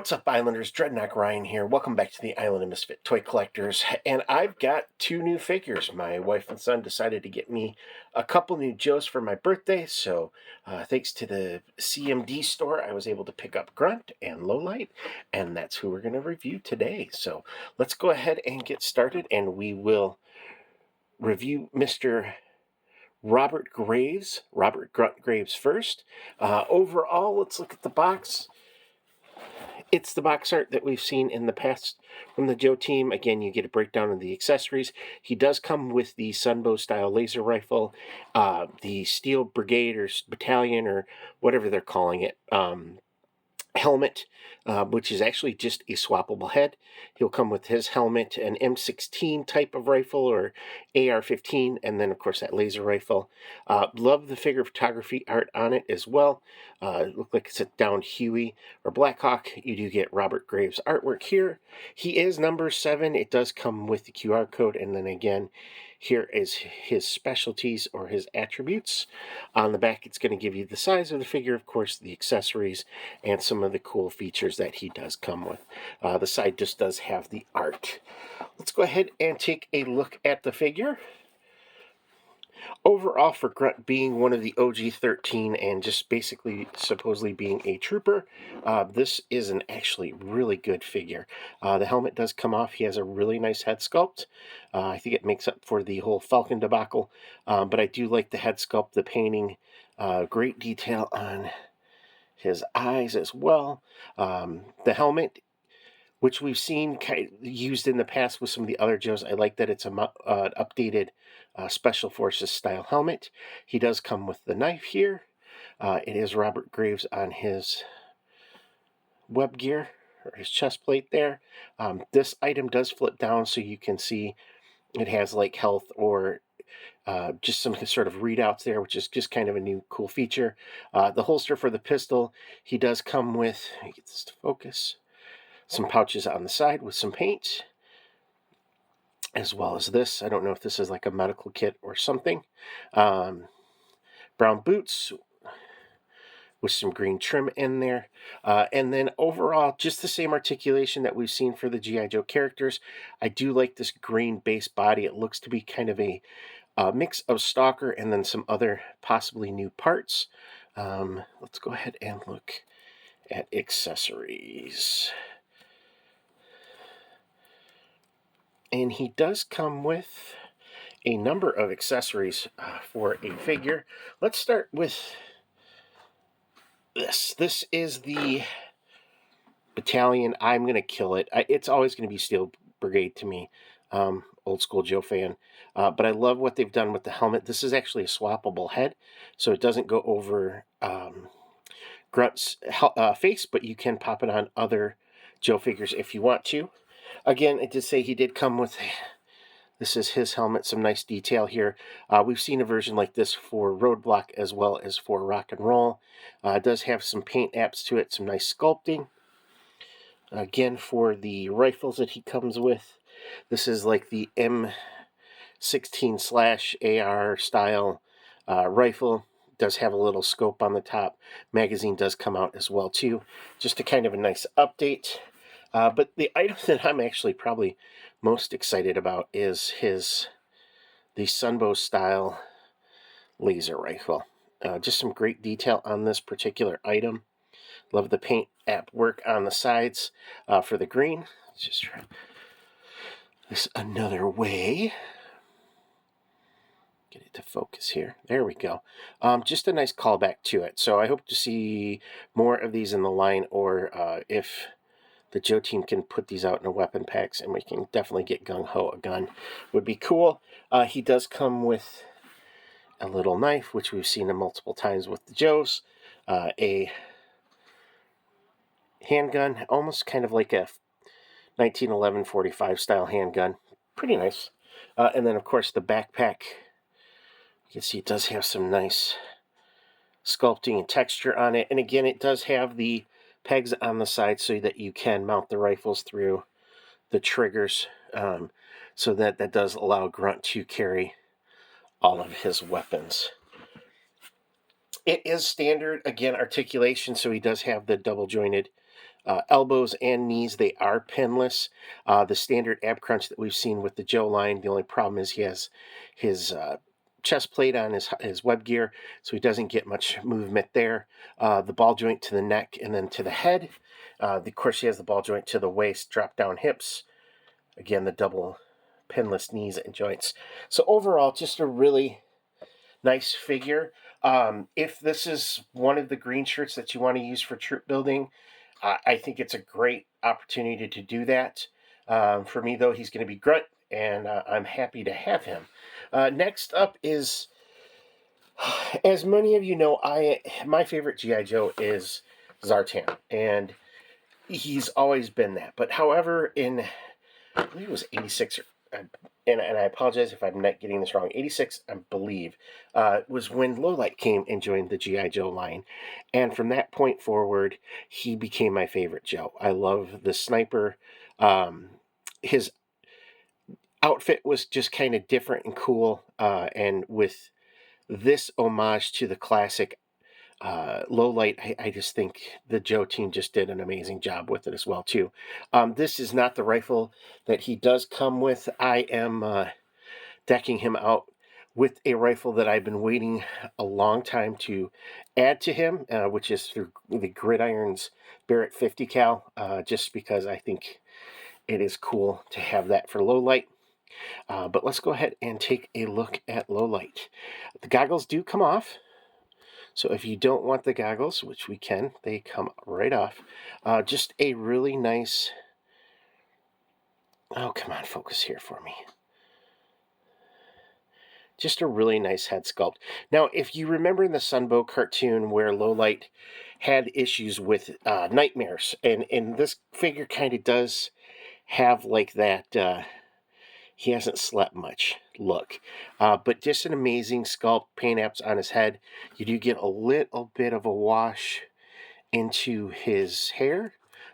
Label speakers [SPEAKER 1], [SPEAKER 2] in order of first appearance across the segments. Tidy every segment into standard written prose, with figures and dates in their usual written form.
[SPEAKER 1] What's up, Islanders? Dreadnought Ryan here. Welcome back to the Island of Misfit Toy Collectors. And I've got two new figures. My wife and son decided to get me a couple new Joes for my birthday. So thanks to the CMD store, I was able to pick up Grunt and Lowlight. And that's who we're going to review today. So let's go ahead and get started. And we will review Mr. Robert Grunt Graves first. Overall, let's look at the box. It's the box art that we've seen in the past from the Joe team. Again, you get a breakdown of the accessories. He does come with the Sunbow style laser rifle, the Steel Brigade or Battalion or whatever they're calling it, helmet, which is actually just a swappable head. He'll come with his helmet, an M16 type of rifle or AR-15, and then of course that laser rifle. Love the figure photography art on it as well. Look like it's a down Huey or Blackhawk. You do get Robert Graves artwork here. He is number 7. It does come with the QR code, and then again, here is his specialties or his attributes. On the back, it's going to give you the size of the figure, of course, the accessories, and some of the cool features that he does come with. The side just does have the art. Let's go ahead and take a look at the figure. Overall, for Grunt being one of the OG 13 and just basically supposedly being a trooper, this is an actually really good figure. The helmet does come off. He has a really nice head sculpt. I think it makes up for the whole Falcon debacle, but I do like the head sculpt, the painting, great detail on his eyes as well. The helmet, which we've seen used in the past with some of the other Joes. I like that it's an updated Special Forces style helmet. He does come with the knife here. It is Robert Graves on his web gear, or his chest plate there. This item does flip down so you can see it has like health or just some sort of readouts there, which is just kind of a new cool feature. The holster for the pistol, he does come with, let me get this to focus, some pouches on the side with some paint, as well as this. I don't know if this is like a medical kit or something. Brown boots with some green trim in there. And then overall, just the same articulation that we've seen for the G.I. Joe characters. I do like this green base body. It looks to be kind of a mix of Stalker and then some other possibly new parts. Let's go ahead and look at accessories. And he does come with a number of accessories for a figure. Let's start with this. This is the Battalion. I'm going to kill it. It's always going to be Steel Brigade to me. Old school Joe fan. But I love what they've done with the helmet. This is actually a swappable head, so it doesn't go over Grunt's face, but you can pop it on other Joe figures if you want to. Again, it did say he did come with, this is his helmet, some nice detail here. We've seen a version like this for Roadblock as well as for Rock and Roll. It does have some paint apps to it, some nice sculpting. Again, for the rifles that he comes with, this is like the M16/AR style rifle. Does have a little scope on the top. Magazine does come out as well too. Just a kind of a nice update. But the item that I'm actually probably most excited about is the Sunbow style laser rifle. Just some great detail on this particular item. Love the paint app work on the sides for the green. Let's just try this another way. Get it to focus here. There we go. Just a nice callback to it. So I hope to see more of these in the line, or if the Joe team can put these out in a weapon packs and we can definitely get gung-ho a gun, would be cool. He does come with a little knife, which we've seen him multiple times with the Joes. A handgun, almost kind of like a 1911 45 style handgun. Pretty nice. And then, of course, the backpack. You can see it does have some nice sculpting and texture on it. And again, it does have the pegs on the side so that you can mount the rifles through the triggers, so that does allow Grunt to carry all of his weapons. It is standard, again, articulation, so he does have the double jointed elbows and knees, they are pinless. The standard ab crunch that we've seen with the Joe line, the only problem is he has his chest plate on his web gear, so he doesn't get much movement there. The ball joint to the neck and then to the head. Of course, he has the ball joint to the waist, drop down hips. Again, the double pinless knees and joints. So overall, just a really nice figure. If this is one of the green shirts that you want to use for troop building, I think it's a great opportunity to do that. For me, though, he's going to be Grunt, and I'm happy to have him. Next up is, as many of you know, my favorite G.I. Joe is Zartan, and he's always been that. But however, I believe it was 86, and I apologize if I'm not getting this wrong, 86, I believe, was when Lowlight came and joined the G.I. Joe line. And from that point forward, he became my favorite Joe. I love the sniper. His outfit was just kind of different and cool, and with this homage to the classic Lowlight, I just think the Joe team just did an amazing job with it as well too. This is not the rifle that he does come with. I am decking him out with a rifle that I've been waiting a long time to add to him, which is through the Gridiron's Barrett 50 cal, just because I think it is cool to have that for Lowlight. But let's go ahead and take a look at Lowlight. The goggles do come off. So if you don't want the goggles, which we can, they come right off. Just a really nice... Oh, come on, focus here for me. Just a really nice head sculpt. Now, if you remember in the Sunbow cartoon where Lowlight had issues with nightmares, and this figure kind of does have like that... he hasn't slept much look. But just an amazing sculpt, paint apps on his head. You do get a little bit of a wash into his hair.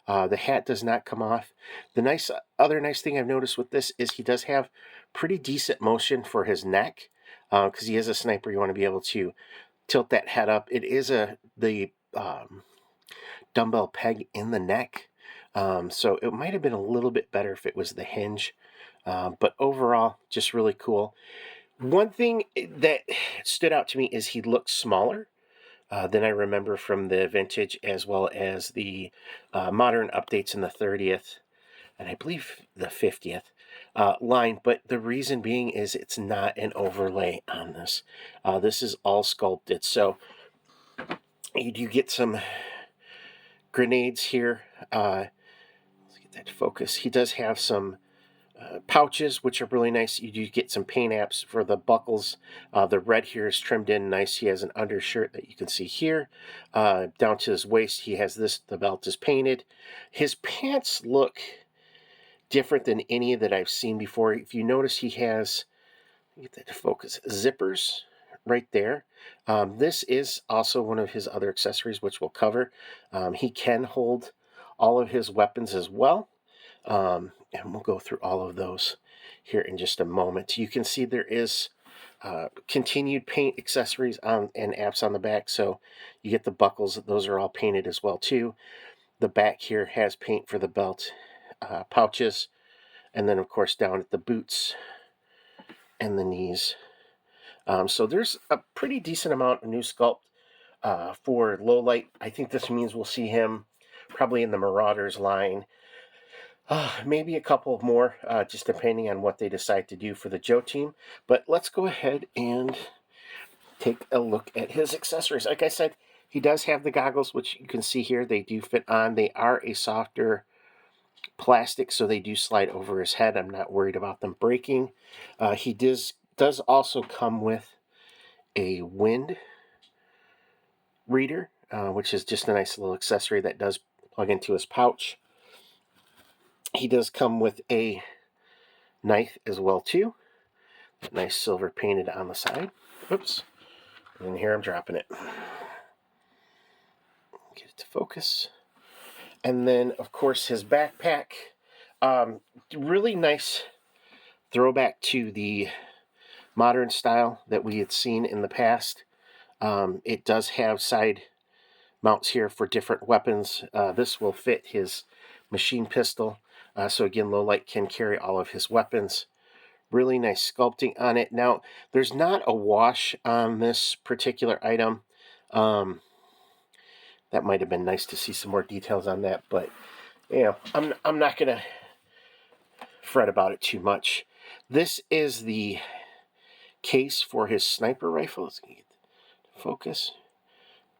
[SPEAKER 1] The hat does not come off. The other nice thing I've noticed with this is he does have pretty decent motion for his neck. Because he is a sniper, you want to be able to tilt that head up. It is the dumbbell peg in the neck. So it might have been a little bit better if it was the hinge. But overall, just really cool. One thing that stood out to me is he looked smaller than I remember from the vintage as well as the modern updates in the 30th and I believe the 50th line. But the reason being is it's not an overlay on this. This is all sculpted. So you do get some grenades here. Let's get that to focus. He does have some pouches, which are really nice. You do get some paint apps for the buckles. The red here is trimmed in nice. He has an undershirt that you can see here. Down to his waist, he has this. The belt is painted. His pants look different than any that I've seen before. If you notice, he has, get that to focus, zippers right there. This is also one of his other accessories, which we'll cover. He can hold all of his weapons as well. And we'll go through all of those here in just a moment. You can see there is continued paint accessories and apps on the back. So you get the buckles. Those are all painted as well too. The back here has paint for the belt, pouches, and then of course down at the boots and the knees. So there's a pretty decent amount of new sculpt for Lowlight. I think this means we'll see him probably in the Marauders line. Maybe a couple more, just depending on what they decide to do for the Joe team. But let's go ahead and take a look at his accessories. Like I said, he does have the goggles, which you can see here. They do fit on. They are a softer plastic, so they do slide over his head. I'm not worried about them breaking. He does also come with a wind reader, which is just a nice little accessory that does plug into his pouch. He does come with a knife as well too. Nice silver painted on the side. Oops. And here I'm dropping it. Get it to focus. And then, of course, his backpack. Really nice throwback to the modern style that we had seen in the past. It does have side mounts here for different weapons. This will fit his machine pistol. So again, Low Light can carry all of his weapons. Really nice sculpting on it. Now, there's not a wash on this particular item. That might have been nice to see some more details on that, but you know, I'm not gonna fret about it too much. This is the case for his sniper rifle. Let's get the focus.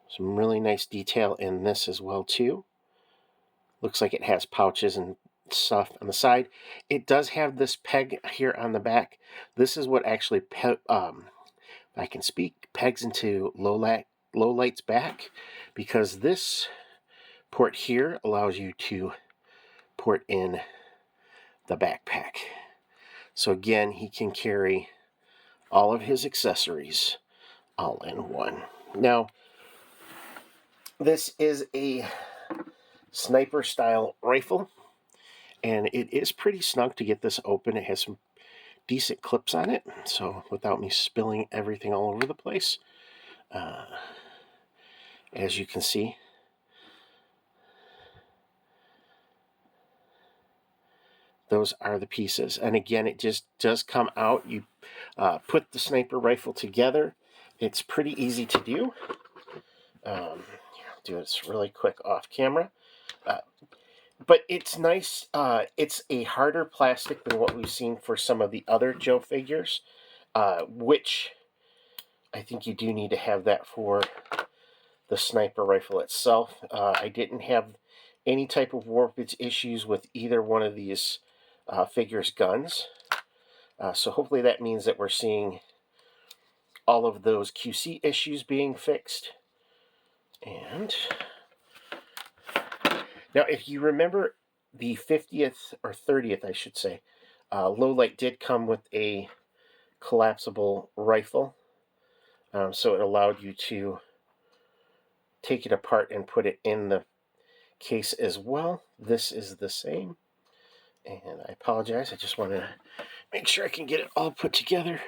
[SPEAKER 1] Some really nice detail in this as well too. Looks like it has pouches and stuff on the side. It does have this peg here on the back. This is what actually, I can speak, pegs into Low Light's back, because this port here allows you to port in the backpack. So again, he can carry all of his accessories all in one. Now, this is a sniper style rifle, and it is pretty snug to get this open. It has some decent clips on it, so without me spilling everything all over the place, as you can see, those are the pieces. And again, it just does come out. You put the sniper rifle together. It's pretty easy to do. Do this really quick off camera. But it's nice. It's a harder plastic than what we've seen for some of the other Joe figures, which I think you do need to have that for the sniper rifle itself. I didn't have any type of warpage issues with either one of these figures' guns. So hopefully that means that we're seeing all of those QC issues being fixed. And now, if you remember the 50th or 30th, I should say, Low Light did come with a collapsible rifle. So it allowed you to take it apart and put it in the case as well. This is the same. And I apologize, I just want to make sure I can get it all put together.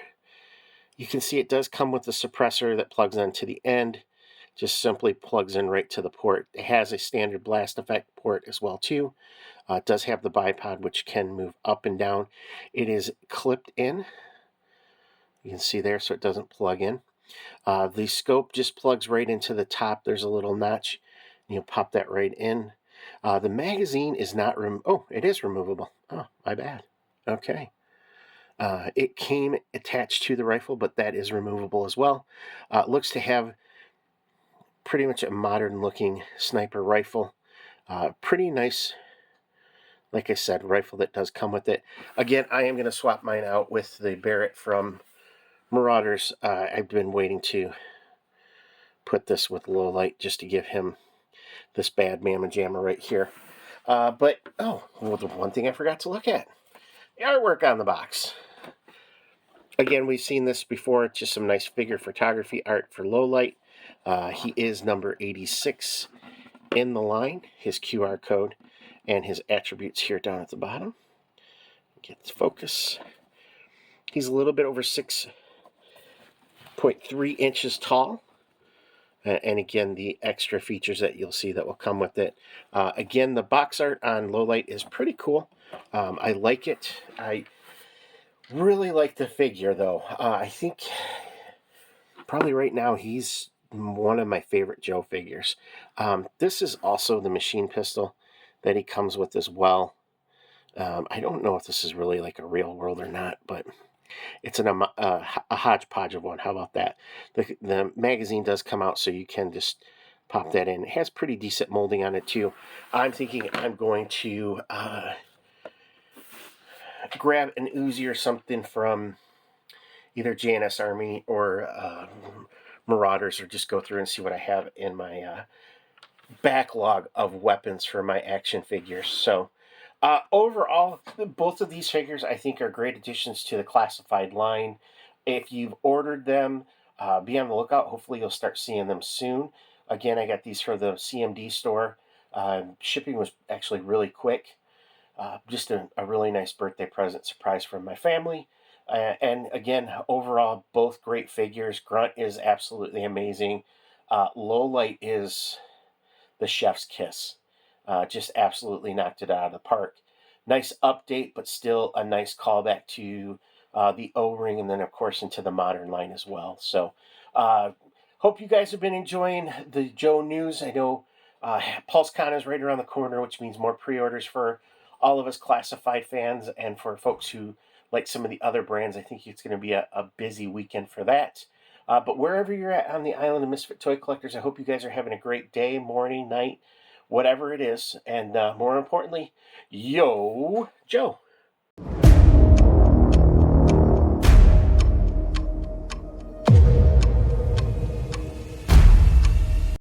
[SPEAKER 1] You can see it does come with the suppressor that plugs into the end. Just simply plugs in right to the port. It has a standard blast effect port as well too. It does have the bipod, which can move up and down. It is clipped in. You can see there, so it doesn't plug in. The scope just plugs right into the top. There's a little notch. You pop that right in. The magazine is not oh, it is removable. Oh, my bad. Okay. It came attached to the rifle, but that is removable as well. It looks to have pretty much a modern looking sniper rifle. Pretty nice, like I said, rifle that does come with it. Again, I am going to swap mine out with the Barrett from Marauders. I've been waiting to put this with Low Light just to give him this bad mamma jamma right here. But, oh, well, the one thing I forgot to look at, the artwork on the box. Again, we've seen this before. It's just some nice figure photography art for Low Light. He is number 86 in the line. His QR code and his attributes here down at the bottom. Get the focus. He's a little bit over 6.3 inches tall. And again, the extra features that you'll see that will come with it. Again, the box art on Low Light is pretty cool. I like it. I really like the figure, though. I think probably right now he's one of my favorite Joe figures. This is also the machine pistol that he comes with as well. I don't know if this is really like a real world or not, but it's a hodgepodge of one. How about that? The magazine does come out, so you can just pop that in. It has pretty decent molding on it too. I'm thinking I'm going to grab an Uzi or something from either JNS Army or Marauders, or just go through and see what I have in my backlog of weapons for my action figures. So overall, both of these figures I think are great additions to the classified line. If you've ordered them, be on the lookout. Hopefully you'll start seeing them soon. Again, I got these for the CMD store. Shipping was actually really quick. Just a really nice birthday present surprise from my family. And again, overall, both great figures. Grunt is absolutely amazing. Low Light is the chef's kiss. Just absolutely knocked it out of the park. Nice update, but still a nice callback to the O-ring, and then of course into the modern line as well. So hope you guys have been enjoying the Joe news. I know PulseCon is right around the corner, which means more pre-orders for all of us classified fans, and for folks who like some of the other brands. I think it's going to be a busy weekend for that. But wherever you're at on the island of Misfit Toy Collectors, I hope you guys are having a great day, morning, night, whatever it is. And more importantly, yo, Joe.